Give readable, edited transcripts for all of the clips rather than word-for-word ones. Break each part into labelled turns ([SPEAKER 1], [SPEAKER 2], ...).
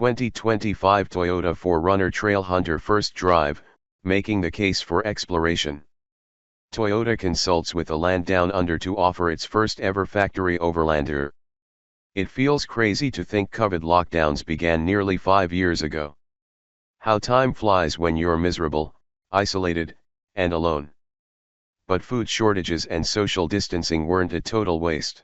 [SPEAKER 1] 2025 Toyota 4Runner Trailhunter first drive, making the case for exploration. Toyota consults with a land down under to offer its first ever factory overlander. It feels crazy to think COVID lockdowns began nearly 5 years ago. How time flies when you're miserable, isolated, and alone. But food shortages and social distancing weren't a total waste.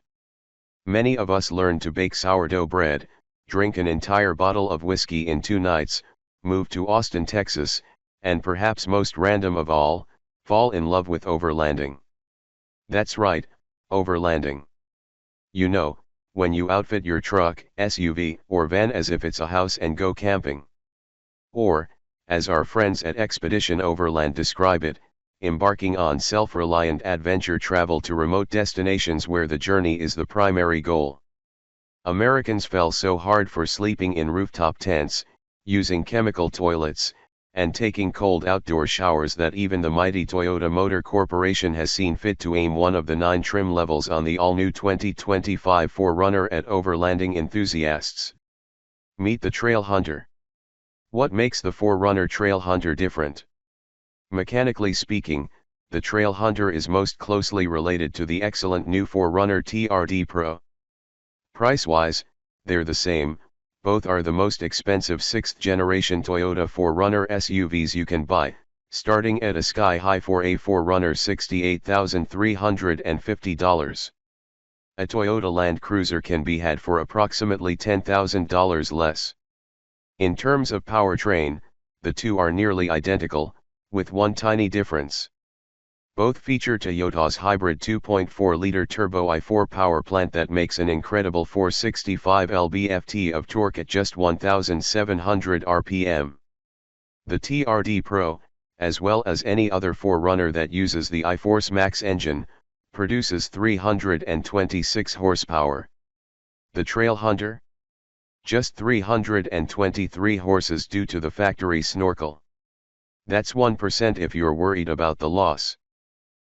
[SPEAKER 1] Many of us learned to bake sourdough bread, drink an entire bottle of whiskey in 2 nights, move to Austin, Texas, and perhaps most random of all, fall in love with overlanding. That's right, overlanding. You know, when you outfit your truck, SUV, or van as if it's a house and go camping. Or, as our friends at Expedition Overland describe it, embarking on self-reliant adventure travel to remote destinations where the journey is the primary goal. Americans fell so hard for sleeping in rooftop tents, using chemical toilets, and taking cold outdoor showers that even the mighty Toyota Motor Corporation has seen fit to aim one of the 9 trim levels on the all-new 2025 4Runner at overlanding enthusiasts. Meet the Trailhunter. What makes the 4Runner Trailhunter different? Mechanically speaking, the Trailhunter is most closely related to the excellent new 4Runner TRD Pro. Price-wise, they're the same. Both are the most expensive 6th generation Toyota 4Runner SUVs you can buy, starting at a sky-high for a 4Runner $68,350. A Toyota Land Cruiser can be had for approximately $10,000 less. In terms of powertrain, the two are nearly identical, with one tiny difference. Both feature Toyota's hybrid 2.4-liter turbo i4 power plant that makes an incredible 465 lb-ft of torque at just 1,700 rpm. The TRD Pro, as well as any other 4Runner that uses the iForce Max engine, produces 326 horsepower. The Trailhunter? Just 323 horses due to the factory snorkel. That's 1% if you're worried about the loss.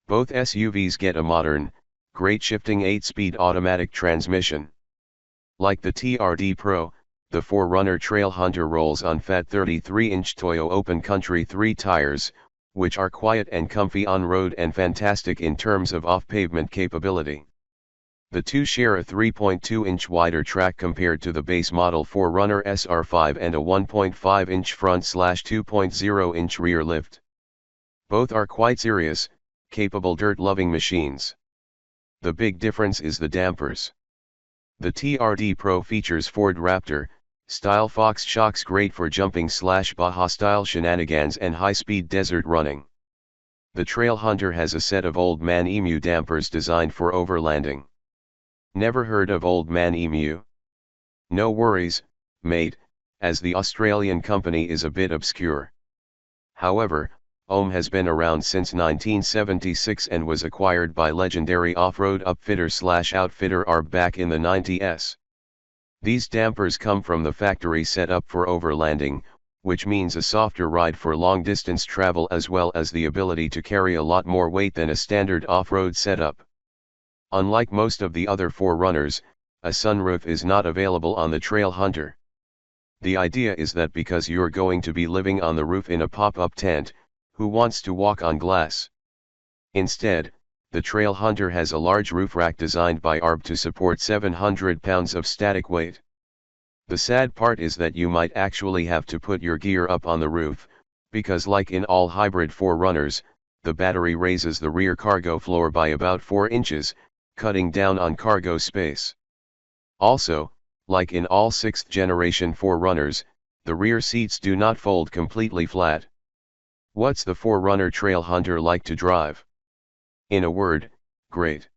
[SPEAKER 1] Both SUVs get a modern, great shifting 8-speed automatic transmission. Like the TRD Pro, the 4Runner Trailhunter rolls on fat 33-inch Toyo Open Country 3 tires, which are quiet and comfy on-road and fantastic in terms of off-pavement capability. The two share a 3.2-inch wider track compared to the base model 4Runner SR5 and a 1.5-inch front/2.0-inch rear lift. Both are quite serious, capable dirt-loving machines. The big difference is the dampers. The TRD Pro features Ford Raptor style Fox shocks great for jumping/Baja style shenanigans and high-speed desert running. The Trailhunter has a set of Old Man Emu dampers designed for overlanding. Never heard of Old Man Emu? No worries, mate, as the Australian company is a bit obscure. However, OM has been around since 1976 and was acquired by legendary off-road upfitter/outfitter ARB back in the 90s. These dampers come from the factory set up for overlanding, which means a softer ride for long-distance travel as well as the ability to carry a lot more weight than a standard off-road setup. Unlike most of the other 4Runners, a sunroof is not available on the Trailhunter. The idea is that because you're going to be living on the roof in a pop-up tent, who wants to walk on glass? Instead, the Trailhunter has a large roof rack designed by ARB to support 700 pounds of static weight. The sad part is that you might actually have to put your gear up on the roof, because like in all hybrid 4Runners, the battery raises the rear cargo floor by about 4 inches, cutting down on cargo space. Also, like in all 6th generation 4Runners, the rear seats do not fold completely flat. What's the 4Runner Trailhunter like to drive? In a word, great.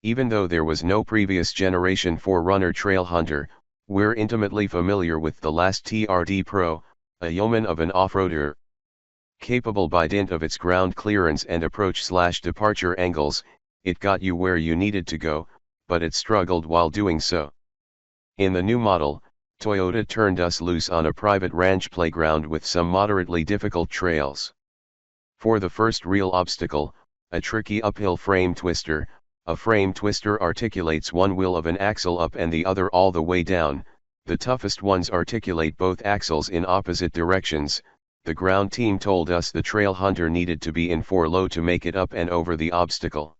[SPEAKER 1] Even though there was no previous generation 4Runner Trailhunter, we're intimately familiar with the last TRD Pro, a yeoman of an off-roader. Capable by dint of its ground clearance and approach/departure angles, it got you where you needed to go, but it struggled while doing so. In the new model, Toyota turned us loose on a private ranch playground with some moderately difficult trails. For the first real obstacle, a tricky uphill frame twister, a frame twister articulates one wheel of an axle up and the other all the way down, The toughest ones articulate both axles in opposite directions. The ground team told us the Trailhunter needed to be in 4 low to make it up and over the obstacle.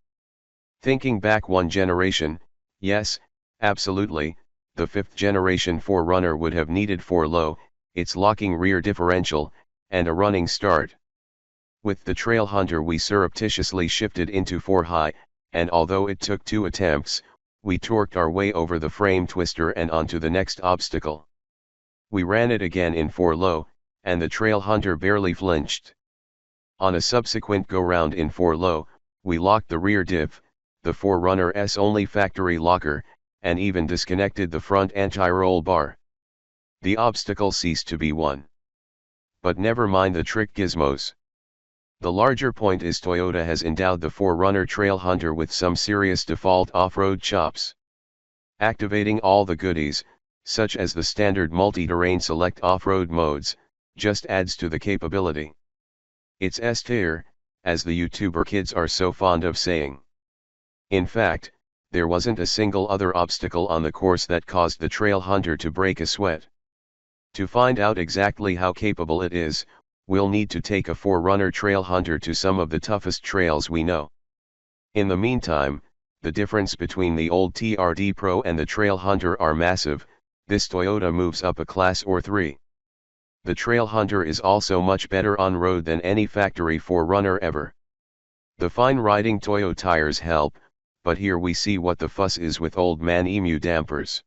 [SPEAKER 1] Thinking back one generation, yes, absolutely, the 5th generation 4Runner would have needed 4 low, its locking rear differential, and a running start. With the Trailhunter we surreptitiously shifted into 4 high, and although it took 2 attempts, we torqued our way over the frame twister and onto the next obstacle. We ran it again in 4 low, and the Trailhunter barely flinched. On a subsequent go-round in 4 low, we locked the rear diff, the 4Runner's only factory locker, and even disconnected the front anti-roll bar. The obstacle ceased to be one. But never mind the trick gizmos. The larger point is Toyota has endowed the 4Runner Trailhunter with some serious default off-road chops. Activating all the goodies, such as the standard multi-terrain select off-road modes, just adds to the capability. It's S-tier, as the YouTuber kids are so fond of saying. In fact, there wasn't a single other obstacle on the course that caused the Trailhunter to break a sweat. To find out exactly how capable it is, we'll need to take a 4Runner Trailhunter to some of the toughest trails we know. In the meantime, the difference between the old TRD Pro and the Trailhunter are massive. This Toyota moves up a class or 3. The Trailhunter is also much better on road than any factory 4Runner ever. The fine riding Toyo tires help, but here we see what the fuss is with old man emu dampers.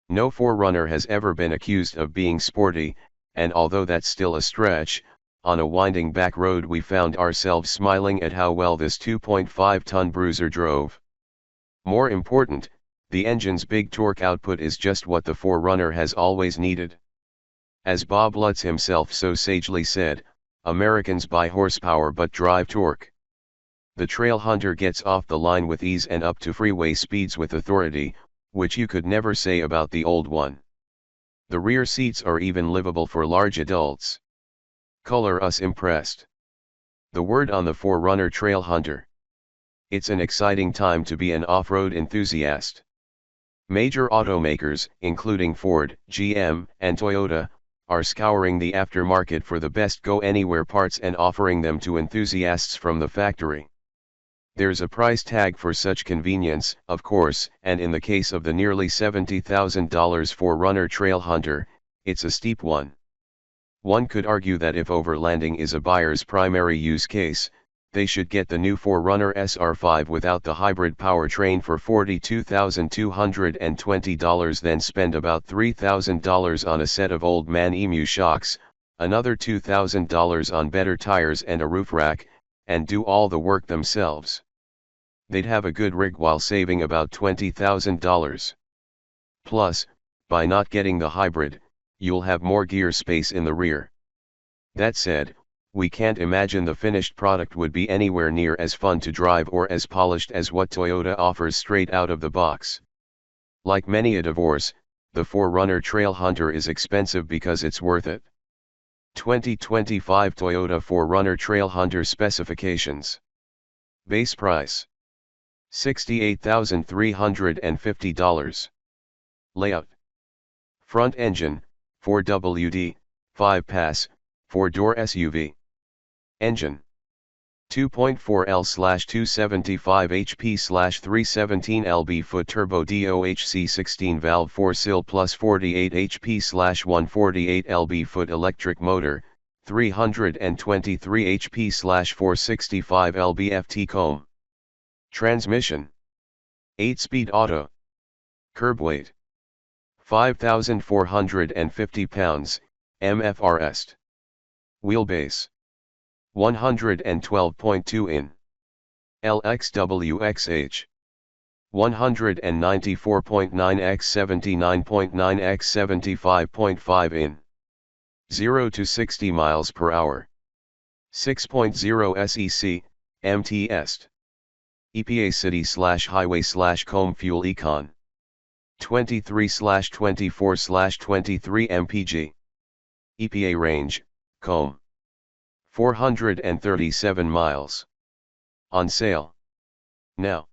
[SPEAKER 1] No 4Runner has ever been accused of being sporty, and although that's still a stretch, on a winding back road we found ourselves smiling at how well this 2.5-ton bruiser drove. More important, the engine's big torque output is just what the 4Runner has always needed. As Bob Lutz himself so sagely said, Americans buy horsepower but drive torque. The Trailhunter gets off the line with ease and up to freeway speeds with authority, which you could never say about the old one. The rear seats are even livable for large adults. Color us impressed. The word on the 4Runner Trailhunter. It's an exciting time to be an off-road enthusiast. Major automakers, including Ford, GM, and Toyota, are scouring the aftermarket for the best go-anywhere parts and offering them to enthusiasts from the factory. There's a price tag for such convenience, of course, and in the case of the nearly $70,000 4Runner Trailhunter, it's a steep one. One could argue that if overlanding is a buyer's primary use case, they should get the new 4Runner SR5 without the hybrid powertrain for $42,220, then spend about $3,000 on a set of old man emu shocks, another $2,000 on better tires and a roof rack, and do all the work themselves. They'd have a good rig while saving about $20,000. Plus, by not getting the hybrid, you'll have more gear space in the rear. That said, we can't imagine the finished product would be anywhere near as fun to drive or as polished as what Toyota offers straight out of the box. Like many a divorce, the 4Runner Trailhunter is expensive because it's worth it. 2025 Toyota 4Runner Trailhunter specifications. Base price: $68,350. Layout: front engine, 4WD, 5-pass, 4-door SUV. Engine: 2.4L/275 HP/317 lb-ft turbo DOHC 16 valve 4-cyl plus 48 HP/148 lb-ft electric motor, 323 HP/465 lb-ft comb. Transmission: 8-speed auto. Curb weight: 5,450 pounds, MFRS. Wheelbase: 112.2 in. LXWXH: 194.9 x 79.9 x 75.5 in. 0 to 60 miles per hour. 6.0 SEC, MTS. EPA City/Highway/Comb Fuel Econ. 23/24/23 mpg. EPA range, Comb. 437 miles. On sale now.